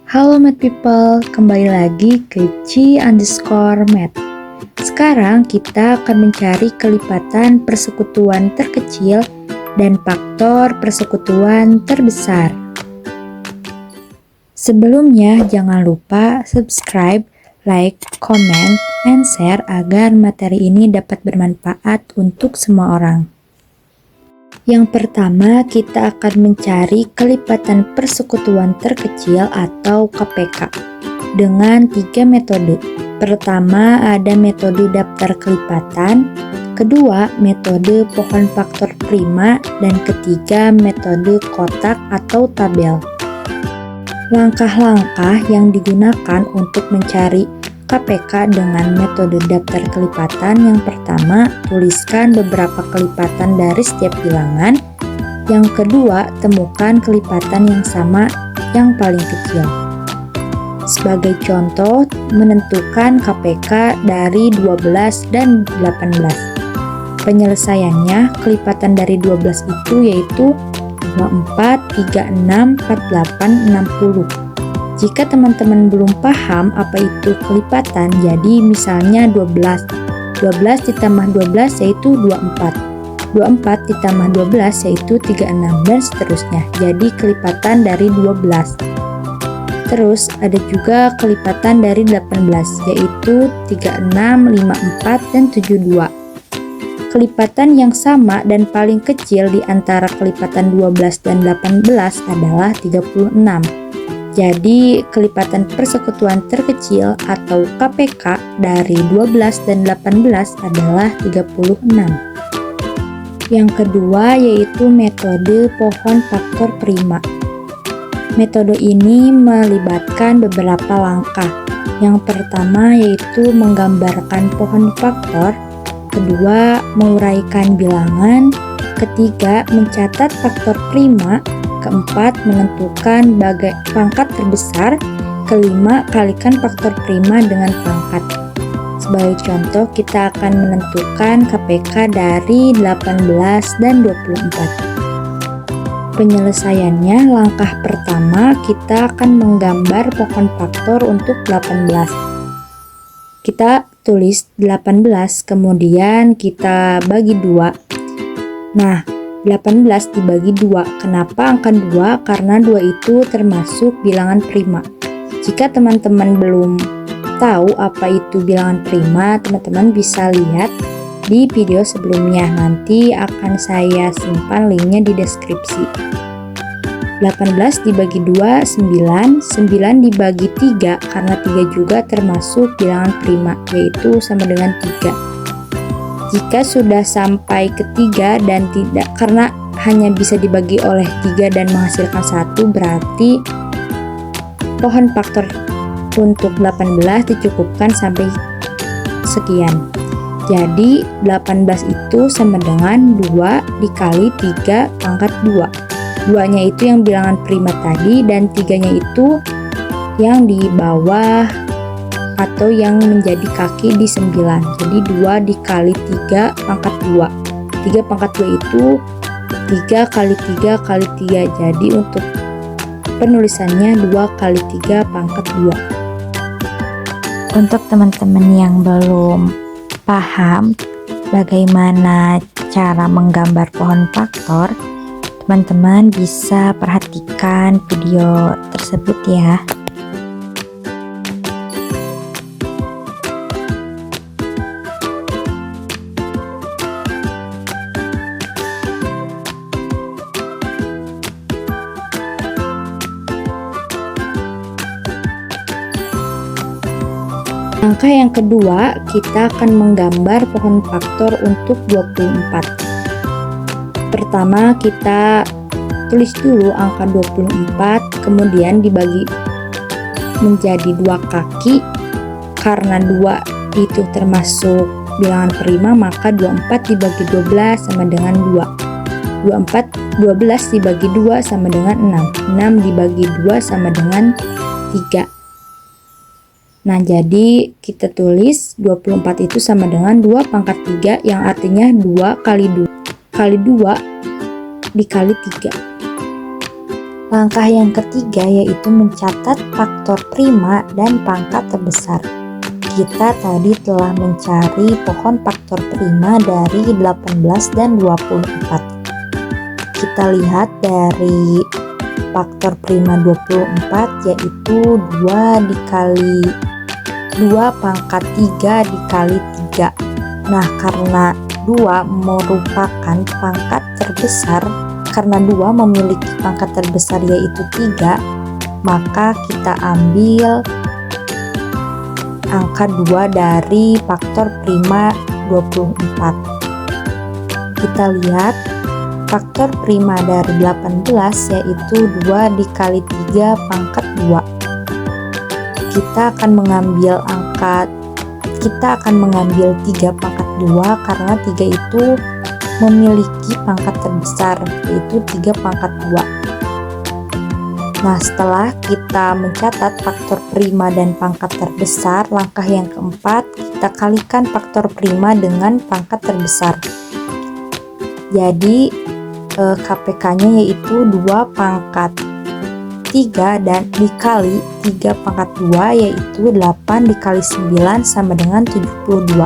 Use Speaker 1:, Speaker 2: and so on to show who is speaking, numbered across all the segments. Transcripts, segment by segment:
Speaker 1: Halo Math People, kembali lagi ke G_Math. Sekarang kita akan mencari kelipatan persekutuan terkecil dan faktor persekutuan terbesar. Sebelumnya jangan lupa subscribe, like, comment, and share agar materi ini dapat bermanfaat untuk semua orang. Yang pertama, kita akan mencari kelipatan persekutuan terkecil atau KPK dengan 3 metode. Pertama, ada metode daftar kelipatan, kedua, metode pohon faktor prima, dan ketiga, metode kotak atau tabel. Langkah-langkah yang digunakan untuk mencari KPK dengan metode daftar kelipatan: yang pertama, tuliskan beberapa kelipatan dari setiap bilangan. Yang kedua, temukan kelipatan yang sama yang paling kecil. Sebagai contoh, menentukan KPK dari 12 dan 18. Penyelesaiannya, kelipatan dari 12 itu yaitu 24, 36, 48, 60. Jika teman-teman belum paham apa itu kelipatan, jadi misalnya 12 ditambah 12 yaitu 24, 24 ditambah 12 yaitu 36, dan seterusnya. Jadi kelipatan dari 12. Terus ada juga kelipatan dari 18 yaitu 36, 54, dan 72. Kelipatan yang sama dan paling kecil di antara kelipatan 12 dan 18 adalah 36. Jadi, kelipatan persekutuan terkecil atau KPK dari 12 dan 18 adalah 36. Yang kedua yaitu metode pohon faktor prima. Metode ini melibatkan beberapa langkah. Yang pertama yaitu menggambarkan pohon faktor, kedua, menguraikan bilangan, ketiga, mencatat faktor prima, keempat, menentukan pangkat terbesar, kelima, kalikan faktor prima dengan pangkat. Sebagai contoh, kita akan menentukan KPK dari 18 dan 24. Penyelesaiannya, langkah pertama, kita akan menggambar pohon faktor untuk 18. Kita tulis 18, kemudian kita bagi 2. Nah, 18 dibagi 2. Kenapa angka 2? Karena 2 itu termasuk bilangan prima. Jika teman-teman belum tahu apa itu bilangan prima, teman-teman bisa lihat di video sebelumnya. Nanti akan saya simpan linknya di deskripsi. 18 dibagi 2, 9. 9 dibagi 3, karena 3 juga termasuk bilangan prima, yaitu sama dengan 3. Jika sudah sampai ke 3 dan tidak, karena hanya bisa dibagi oleh 3 dan menghasilkan 1, berarti pohon faktor untuk 18 dicukupkan sampai sekian. Jadi 18 itu sama dengan 2 dikali 3 pangkat 2. 2-nya itu yang bilangan prima tadi, dan 3-nya itu yang di bawah atau yang menjadi kaki di 9. Jadi 2 dikali 3 pangkat 2. 3 pangkat 2 itu 3 kali 3 kali 3. Jadi untuk penulisannya 2 kali 3 pangkat 2. Untuk teman-teman yang belum paham bagaimana cara menggambar pohon faktor, teman-teman bisa perhatikan video tersebut ya. Langkah yang kedua, kita akan menggambar pohon faktor untuk 24. Pertama, kita tulis dulu angka 24, kemudian dibagi menjadi 2 kaki. Karena 2 itu termasuk bilangan prima, maka 24 dibagi 12 sama dengan 2. 12 dibagi 2 sama dengan 6. 6 dibagi 2 sama dengan 3. Nah, jadi kita tulis 24 itu sama dengan 2 pangkat 3, yang artinya 2 kali 2 dikali 3. Langkah yang ketiga yaitu mencatat faktor prima dan pangkat terbesar. Kita tadi telah mencari pohon faktor prima dari 18 dan 24. Kita lihat dari faktor prima 24 yaitu 2 dikali 2 pangkat 3 dikali 3. Nah, karena 2 merupakan pangkat terbesar, karena 2 memiliki pangkat terbesar yaitu 3, maka kita ambil angka 2 dari faktor prima 24. Kita lihat faktor prima dari 18 yaitu 2 dikali 3 pangkat 2. Kita akan mengambil 3 pangkat 2 karena 3 itu memiliki pangkat terbesar yaitu 3 pangkat 2. Nah, setelah kita mencatat faktor prima dan pangkat terbesar, langkah yang keempat kita kalikan faktor prima dengan pangkat terbesar. Jadi KPK-nya yaitu 2 pangkat 3 dan dikali 3 pangkat 2 yaitu 8 dikali 9 sama dengan 72.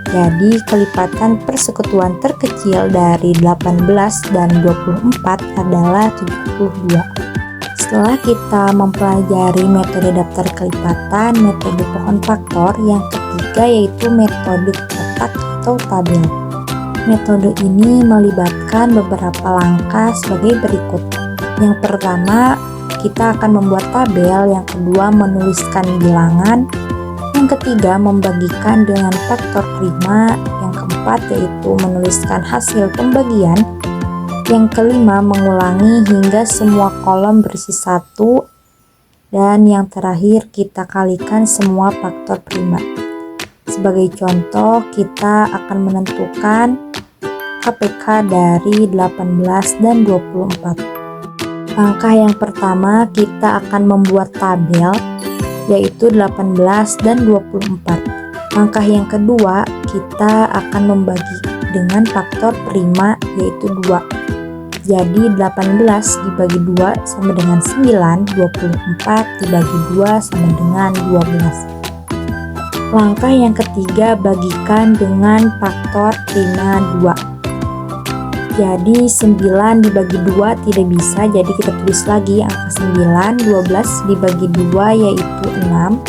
Speaker 1: Jadi kelipatan persekutuan terkecil dari 18 dan 24 adalah 72. Setelah kita mempelajari metode daftar kelipatan, metode pohon faktor, yang ketiga yaitu metode kotak atau tabel. Metode ini melibatkan beberapa langkah sebagai berikut. Yang pertama, kita akan membuat tabel, yang kedua menuliskan bilangan, yang ketiga membagikan dengan faktor prima, yang keempat yaitu menuliskan hasil pembagian, yang kelima mengulangi hingga semua kolom berisi 1, dan yang terakhir kita kalikan semua faktor prima. Sebagai contoh, kita akan menentukan KPK dari 18 dan 24. Langkah yang pertama kita akan membuat tabel yaitu 18 dan 24. Langkah yang kedua kita akan membagi dengan faktor prima yaitu 2. Jadi 18 dibagi 2 sama dengan 9, 24 dibagi 2 sama dengan 12. Langkah yang ketiga bagikan dengan faktor prima 2. Jadi 9 dibagi 2 tidak bisa, jadi kita tulis lagi angka 9, 12 dibagi 2 yaitu 6.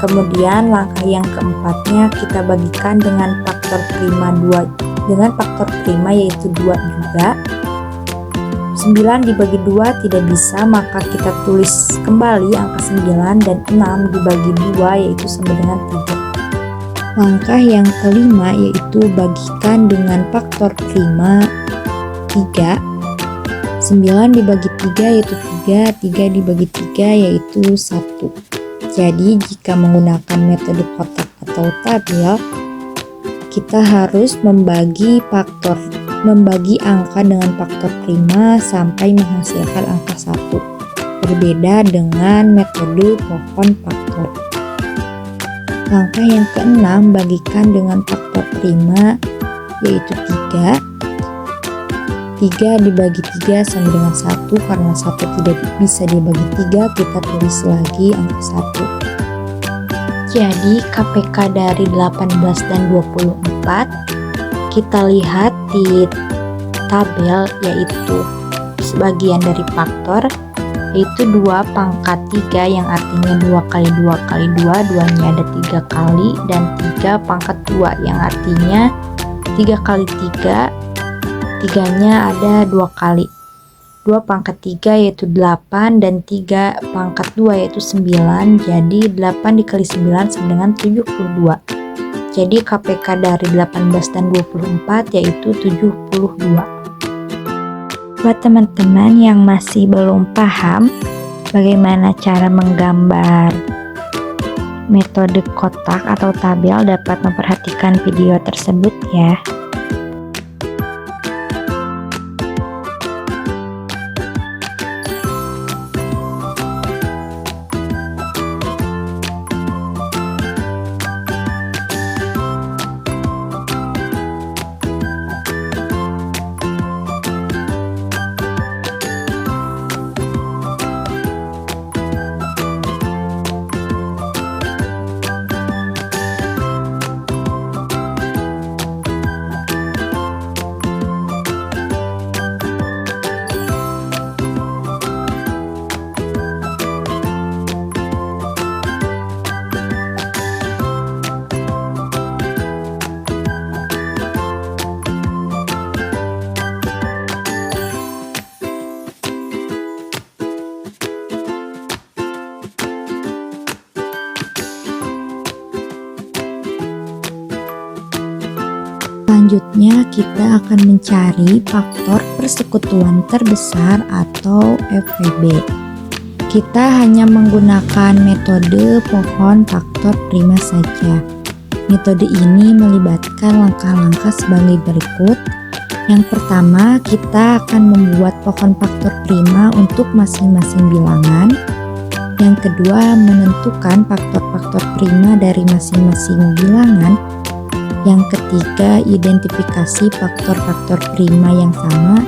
Speaker 1: Kemudian langkah yang keempatnya kita bagikan dengan faktor prima 2, dengan faktor prima yaitu 2 juga. 9 dibagi 2 tidak bisa, maka kita tulis kembali angka 9 dan 6 dibagi 2 yaitu sama dengan 3. Langkah yang kelima yaitu bagikan dengan faktor prima 3. 9 dibagi 3 yaitu 3, 3 dibagi 3 yaitu 1. Jadi jika menggunakan metode kotak atau tabel, kita harus membagi angka dengan faktor prima sampai menghasilkan angka 1. Berbeda dengan metode pohon faktor. Langkah yang keenam bagikan dengan faktor prima yaitu 3. 3 dibagi 3 sama dengan 1, karena 1 tidak bisa dibagi 3, kita tulis lagi angka 1. Jadi KPK dari 18 dan 24 kita lihat di tabel yaitu sebagian dari faktor yaitu 2 pangkat 3 yang artinya 2 kali 2 kali 2, 2-nya ada 3 kali, dan 3 pangkat 2 yang artinya 3 kali 3, 3-nya ada 2 kali. 2 pangkat 3 yaitu 8 dan 3 pangkat 2 yaitu 9, jadi 8 dikali 9 sama dengan 72. Jadi KPK dari 18 dan 24 yaitu 72. Buat teman-teman yang masih belum paham bagaimana cara menggambar metode kotak atau tabel, dapat memperhatikan video tersebut ya. Selanjutnya kita akan mencari faktor persekutuan terbesar atau FPB. Kita hanya menggunakan metode pohon faktor prima saja. Metode ini melibatkan langkah-langkah sebagai berikut. Yang pertama, kita akan membuat pohon faktor prima untuk masing-masing bilangan. Yang kedua, menentukan faktor-faktor prima dari masing-masing bilangan. Yang ketiga, identifikasi faktor-faktor prima yang sama.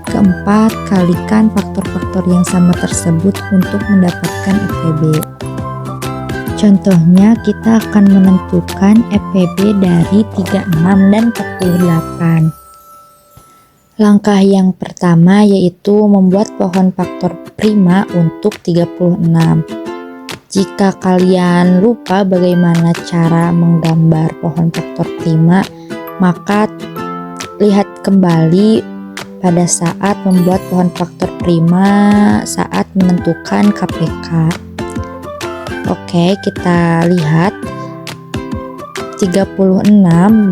Speaker 1: Keempat, kalikan faktor-faktor yang sama tersebut untuk mendapatkan FPB. Contohnya, kita akan menentukan FPB dari 36 dan 48. Langkah yang pertama yaitu membuat pohon faktor prima untuk 36. Jika kalian lupa bagaimana cara menggambar pohon faktor prima, maka lihat kembali pada saat membuat pohon faktor prima saat menentukan KPK. Oke, kita lihat 36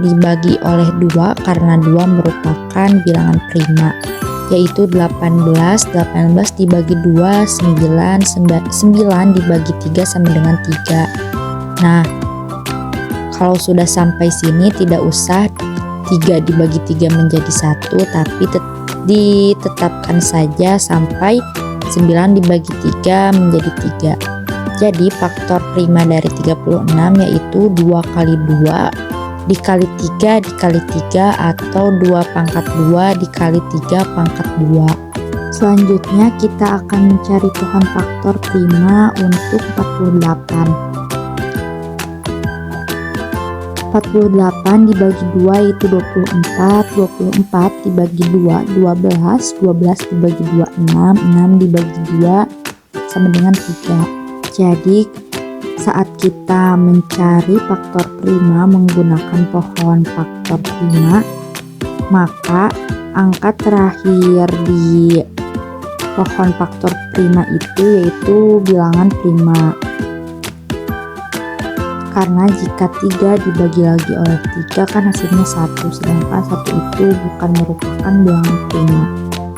Speaker 1: dibagi oleh 2 karena 2 merupakan bilangan prima, yaitu 18 dibagi 2 9 dibagi 3 sama dengan 3. Nah, kalau sudah sampai sini tidak usah 3 dibagi 3 menjadi 1, tapi ditetapkan saja sampai 9 dibagi 3 menjadi 3. Jadi faktor prima dari 36 yaitu 2 kali 2 dikali 3 dikali 3 atau 2 pangkat 2 dikali 3 pangkat 2. Selanjutnya kita akan mencari pohon faktor prima untuk 48. 48 dibagi 2 yaitu 24, 24 dibagi 2, 12, 12 dibagi 2, 6, 6 dibagi 2 sama dengan 3. Jadi saat kita mencari faktor prima menggunakan pohon faktor prima, maka angka terakhir di pohon faktor prima itu yaitu bilangan prima. Karena jika 3 dibagi lagi oleh 3 kan hasilnya 1, sedangkan 1 itu bukan merupakan bilangan prima.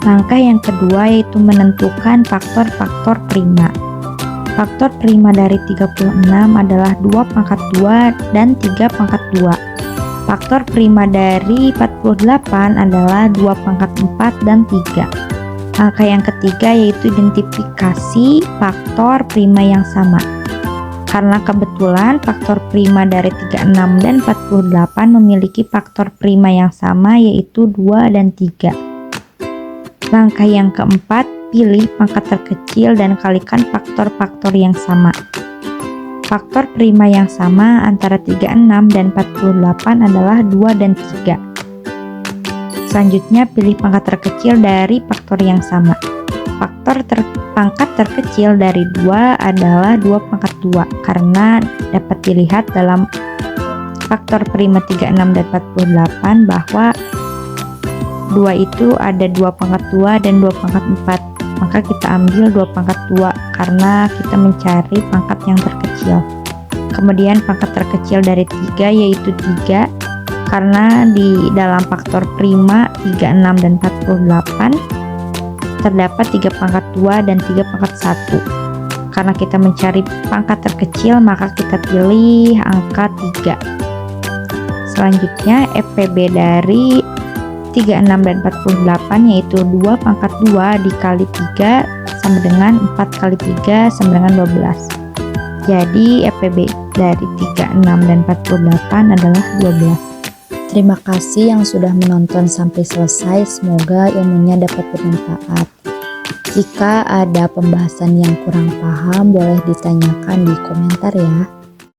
Speaker 1: Langkah yang kedua yaitu menentukan faktor-faktor prima. Faktor prima dari 36 adalah 2 pangkat 2 dan 3 pangkat 2. Faktor prima dari 48 adalah 2 pangkat 4 dan 3. Langkah yang ketiga yaitu identifikasi faktor prima yang sama. Karena kebetulan faktor prima dari 36 dan 48 memiliki faktor prima yang sama yaitu 2 dan 3. Langkah yang keempat, pilih pangkat terkecil dan kalikan faktor-faktor yang sama. Faktor prima yang sama antara 36 dan 48 adalah 2 dan 3. Selanjutnya pilih pangkat terkecil dari faktor yang sama. Pangkat terkecil dari 2 adalah 2 pangkat 2 karena dapat dilihat dalam faktor prima 36 dan 48 bahwa 2 itu ada 2 pangkat 2 dan 2 pangkat 4. Maka kita ambil 2 pangkat 2 karena kita mencari pangkat yang terkecil. Kemudian pangkat terkecil dari 3 yaitu 3 karena di dalam faktor prima 36 dan 48 terdapat 3 pangkat 2 dan 3 pangkat 1. Karena kita mencari pangkat terkecil maka kita pilih angka 3. Selanjutnya FPB dari 36 dan 48 yaitu 2 pangkat 2 dikali 3 sama dengan 4 kali 3 sama dengan 12. Jadi FPB dari 36 dan 48 adalah 12. Terima kasih yang sudah menonton sampai selesai, semoga ilmunya dapat bermanfaat. Jika ada pembahasan yang kurang paham boleh ditanyakan di komentar ya.